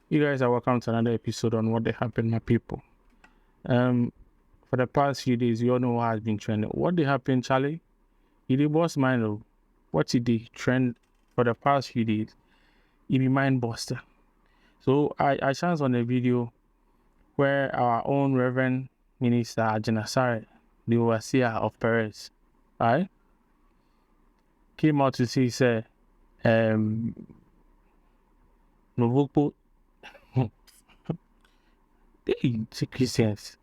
You guys are welcome to another episode on What They Happened, my people. For the past few days, you all know what has been trending. What they happened, Charlie? It did boss mind of what it did trend for the past few days. It be mind buster. So I chanced on a video where our own Reverend Minister Agyinasare, the overseer of Perez, right, came out to say, nogopko. They Christians.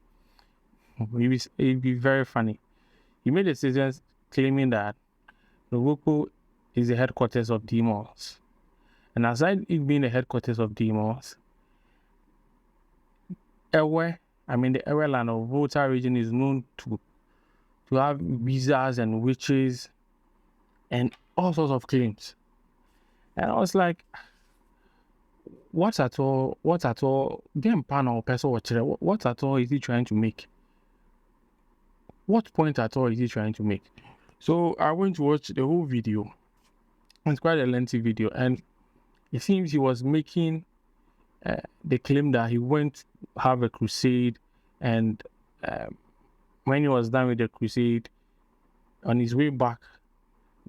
It'd be very funny. He made a statement claiming that nogopko is the headquarters of demons. And aside it being the headquarters of demons, the Ewe land of Volta region is known to have wizards and witches and all sorts of claims. And I was like, what at all, game pan or person what at all is he trying to make? What point at all is he trying to make? So I went to watch the whole video. It's quite a lengthy video, and it seems he was making the claim that he went to have a crusade, and when he was done with the crusade, on his way back,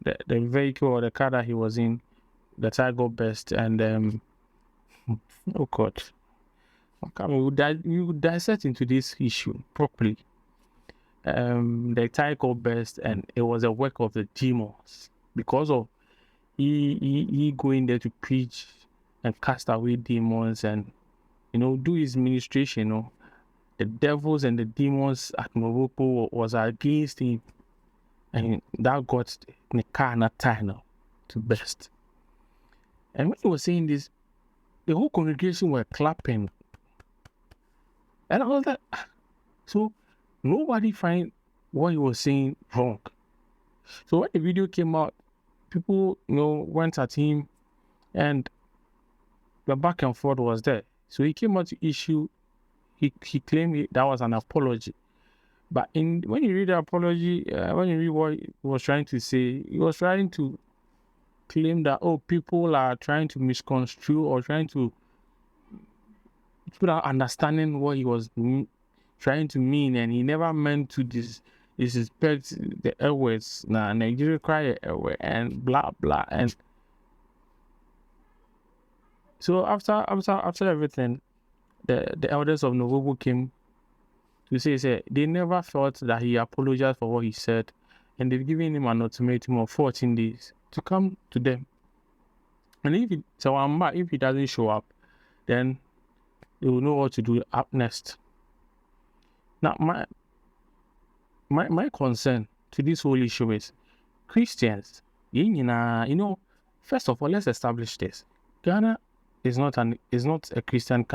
the vehicle or the car that he was in, the tire got burst, and oh God, we would dissect into this issue properly. The tire got burst, and it was a work of the demons because of he going there to preach and cast away demons and do his ministration. The devils and the demons at nogopko was against him, and that got the car not time to burst. And when he was saying this, the whole congregation were clapping, and I was like, so nobody find what he was saying wrong. So when the video came out, people went at him, and the back and forth was there. So he came out to issue. He claimed that was an apology, but when you read the apology, when you read what he was trying to say, he was trying to claim that people are trying to misconstrue or trying to without understanding what he was trying to mean, and he never meant to disrespect the airways. Nigeria cry airway and blah blah. And so after everything, the elders of nogopko came to say they never felt that he apologized for what he said, and they've given him an ultimatum of 14 days to come to them. And if he doesn't show up, then they will know what to do up next. Now, my concern to this whole issue is Christians. First of all, let's establish this: Ghana is not a Christian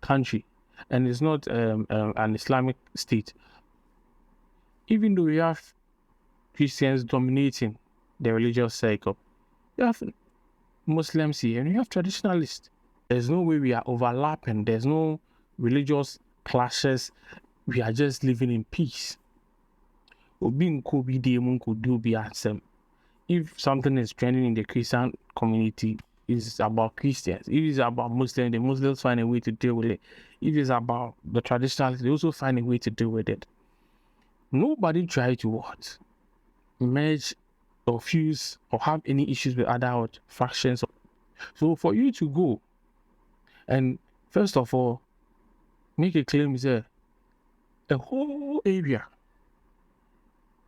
country, and it's not an Islamic state. Even though we have Christians dominating the religious cycle, you have Muslims here, and you have traditionalists. There's no way we are overlapping. There's no religious clashes. We are just living in peace. If something is trending in the Christian community, it's about Christians. If it's about Muslims, the Muslims find a way to deal with it. If it's about the traditionalists, they also find a way to deal with it. Nobody try to merge or fuse or have any issues with other factions. So for you to go and first of all make a claim is a whole area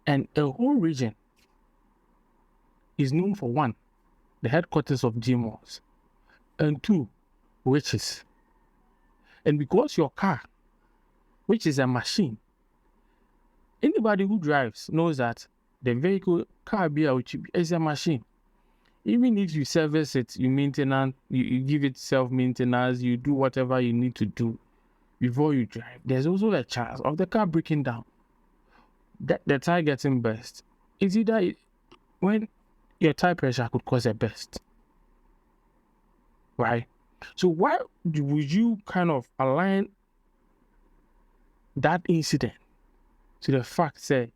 and a whole region is known for one, the headquarters of demons, and two, witches. And because your car, which is a machine, anybody who drives knows that the vehicle car is a machine. Even if you service it, you maintain, you give it self-maintenance, you do whatever you need to do before you drive, there's also a chance of the car breaking down, the tire getting burst. It's either when your tire pressure could cause a burst, right? So why would you kind of align that incident to the fact that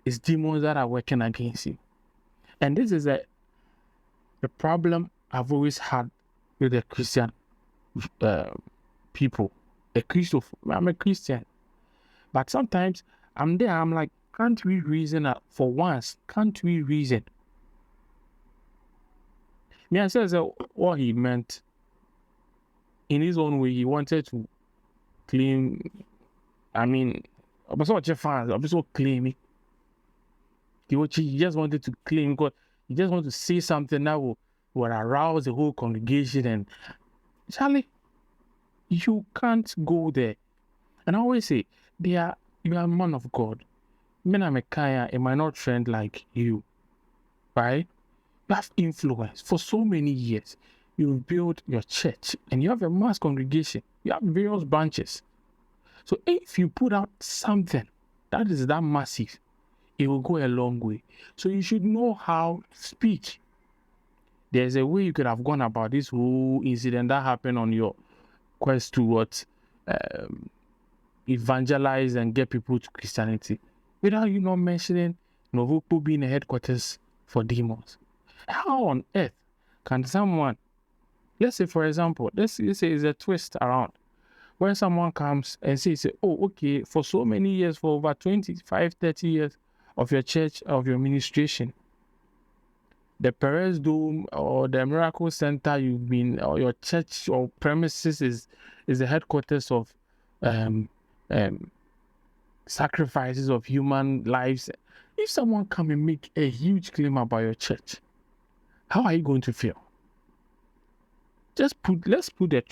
it's demons that are working against you? And this is the problem I've always had with the Christian people. I'm a Christian. But sometimes I'm there, I'm like, can't we reason for once? Can't we reason? Me, I said what he meant in his own way. He wanted to claim, I mean, I was so claiming. He just wanted to claim God. He just wanted to say something that will arouse the whole congregation. And Charlie, you can't go there. And I always say, you are a man of God. Men are Messiah, it might not trend like you, right? You have influence for so many years. You've built your church and you have a mass congregation. You have various branches. So if you put out something that is that massive, it will go a long way. So you should know how to speak. There's a way you could have gone about this whole incident that happened on your quest towards evangelize and get people to Christianity, without you not mentioning Nogopko being a headquarters for demons. How on earth can someone, let's say for example, let's say it's a twist around, where someone comes and says, oh, okay, for so many years, for over 25, 30 years of your church, of your administration, the Perez Dome or the Miracle Center you've been, or your church or premises is the headquarters of sacrifices of human lives. If someone come and make a huge claim about your church, how are you going to feel? Let's put the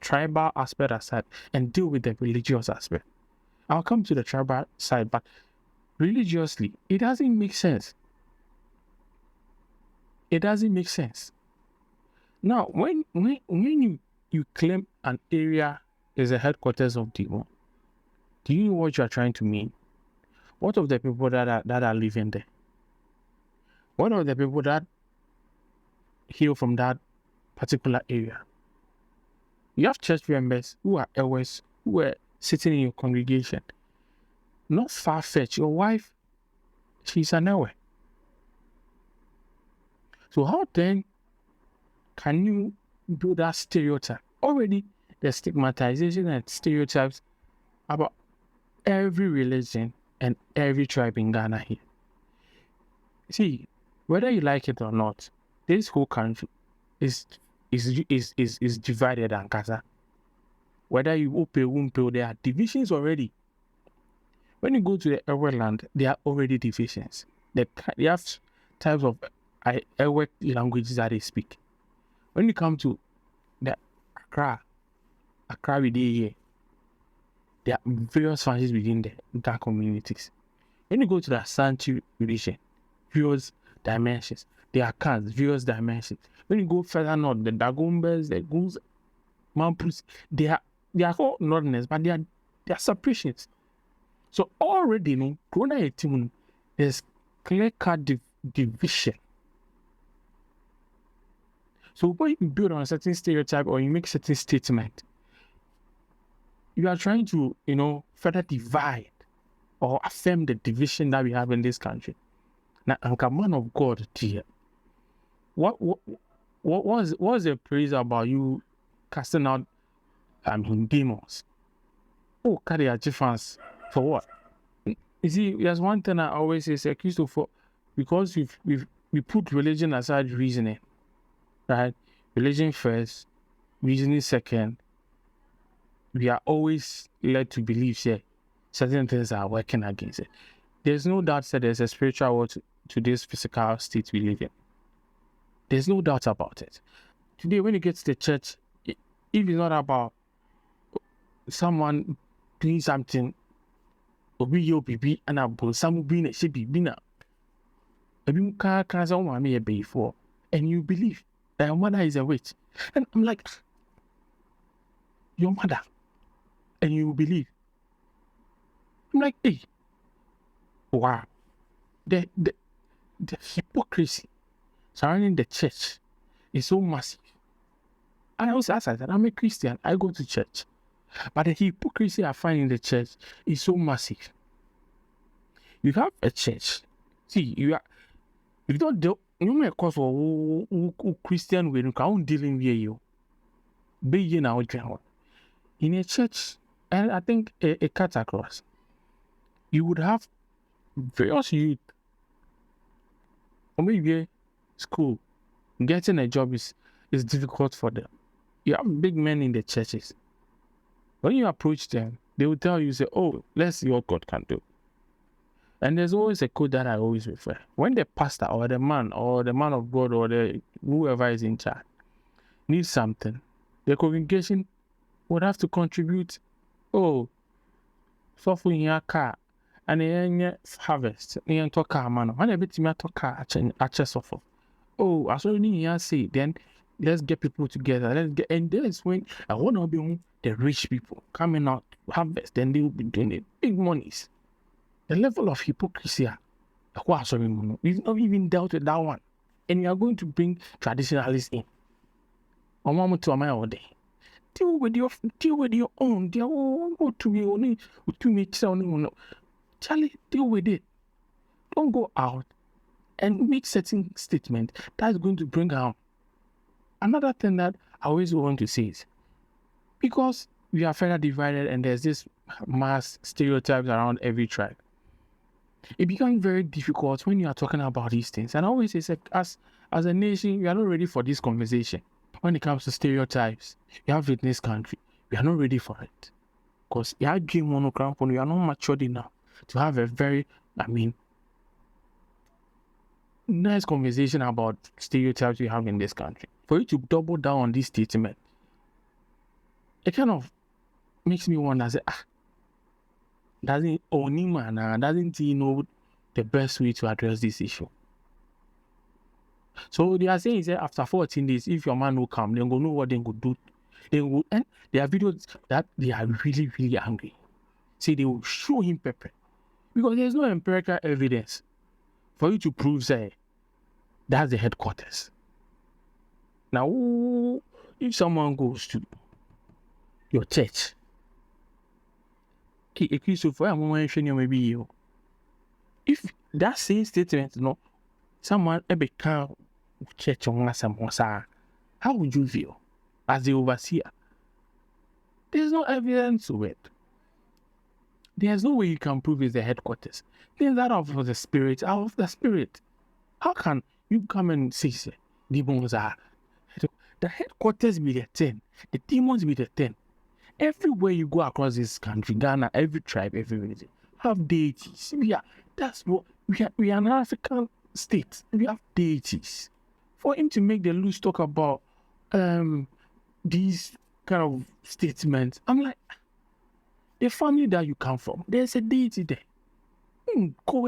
tribal aspect aside and deal with the religious aspect. I'll come to the tribal side, but religiously, it doesn't make sense. It doesn't make sense. Now, when you claim an area is a headquarters of demon, do you know what you are trying to mean? What of the people that are living there? What of the people that hail from that particular area? You have church members who are elders, who are sitting in your congregation. Not far-fetched. Your wife, she's an elder. So how then can you build that stereotype? Already, there's stigmatization and stereotypes about every religion and every tribe in Ghana here. See, whether you like it or not, this whole country is divided and casa. Whether you open, there are divisions already. When you go to the Ewe land, there are already divisions. They have types of Ewe languages that they speak. When you come to the Accra we did here, there are various functions within the communities. When you go to the Asante region, various dimensions. There are clans, various dimensions. When you go further north, the Dagombas, the Gunz, Mampus, they are all northerners, but they are separations. So already, Corona 18, there's clear-cut division. So when you build on a certain stereotype or you make certain statement, you are trying to, further divide or affirm the division that we have in this country. Now, I'm a man of God, dear. What was the praise about you casting out demons? Oh, carry a difference for what? You see, there's one thing I always say, Christopher, because we put religion aside reasoning, right? Religion first, reasoning second. We are always led to believe certain things are working against it. There's no doubt that there's a spiritual world to this physical state we live in. There's no doubt about it. Today, when you get to the church, if it's not about someone doing something, and you believe that your mother is a witch. And I'm like, your mother, and you believe. I'm like, hey, wow. The hypocrisy surrounding the church is so massive. I also, as I said, I'm a Christian. I go to church. But the hypocrisy I find in the church is so massive. You have a church. See, you don't no matter cause for Christian way, you can't dealing with you. Be you now in a church, and I think a cut across. You would have various youth, or maybe school. Getting a job is difficult for them. You have big men in the churches. When you approach them, they will tell you, say, "Oh, let's see what God can do." And there's always a quote that I always refer. When the pastor or the man of God or the whoever is in charge needs something, the congregation would have to contribute. Oh, so for your car and then harvest, and talk car man. When a bit me talk car suffer. Oh, as already here say, then let's get people together. And that's when I want to be the rich people coming out harvest, then they will be doing it big monies. The level of hypocrisy, we've not even dealt with that one. And you are going to bring traditionalists in. Deal with your own. Charlie, deal with it. Don't go out and make certain statement that's going to bring harm. Another thing that I always want to say is, because we are further divided and there's this mass stereotypes around every tribe, it becomes very difficult when you are talking about these things. And I always say, as a nation, we are not ready for this conversation. When it comes to stereotypes, you have in this country, we are not ready for it. Because you are not matured enough to have a very, nice conversation about stereotypes we have in this country. For you to double down on this statement, it kind of makes me wonder, doesn't he know the best way to address this issue? So they are saying after 14 days, if your man will come, then go know what they will do. And there are videos that they are really, really angry. Say they will show him pepper. Because there's no empirical evidence for you to prove that's the headquarters. Now, if someone goes to your church, if that same statement, someone ever come church on how would you feel as the overseer? There's no evidence to it. There's no way you can prove it's the headquarters. Things that are of the spirit are of the spirit. How can you come and say demons are the headquarters be the 10, the demons be the 10? Everywhere you go across this country, Ghana, every tribe, every religion have deities. We are an African state. We have deities. For him to make the loose talk about these kind of statements, I'm like, the family that you come from, there's a deity there. Go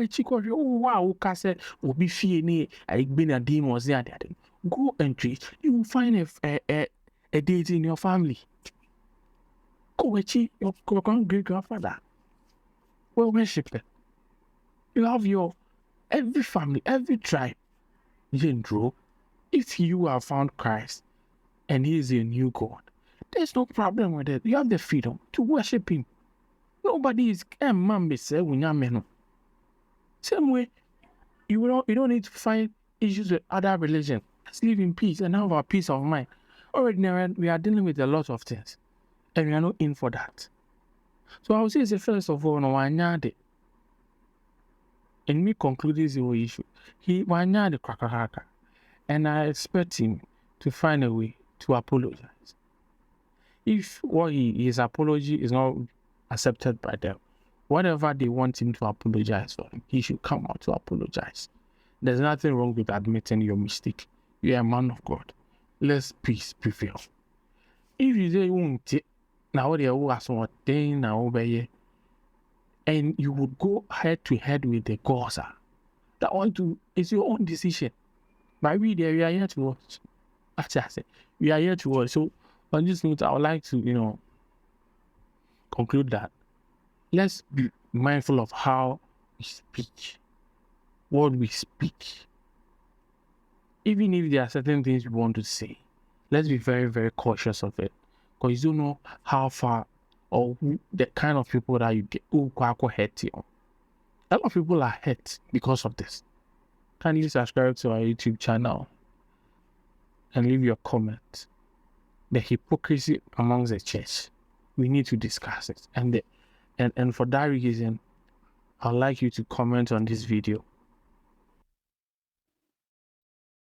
and treat. You will find a deity in your family. Go and check your great grandfather. Well, worship it. You have your every family, every tribe. If you have found Christ and He is your new God, there's no problem with it. You have the freedom to worship Him. Nobody is same way, you don't need to find issues with other religions. Let's live in peace and have our peace of mind. Already now, we are dealing with a lot of things, and we are not in for that. So I would say, first of all, and me conclude this whole issue. He wanyade cracker, and I expect him to find a way to apologize. If his apology is not accepted by them, whatever they want him to apologize for, he should come out to apologize. There's nothing wrong with admitting your mistake. You're a man of God. Let's peace prevail. If you say you won't now they are something now obey, and you would go head to head with the Gaza, it's your own decision. But we are here to watch. We are here to watch. So on this note, I would like to conclude that let's be mindful of how we speak, what we speak. Even if there are certain things we want to say, let's be very, very cautious of it. Because you don't know how far or the kind of people that you get who hurt you. A lot of people are hurt because of this. kindly subscribe to our YouTube channel and leave your comment. The hypocrisy amongst the church, we need to discuss it. And for that reason, I'd like you to comment on this video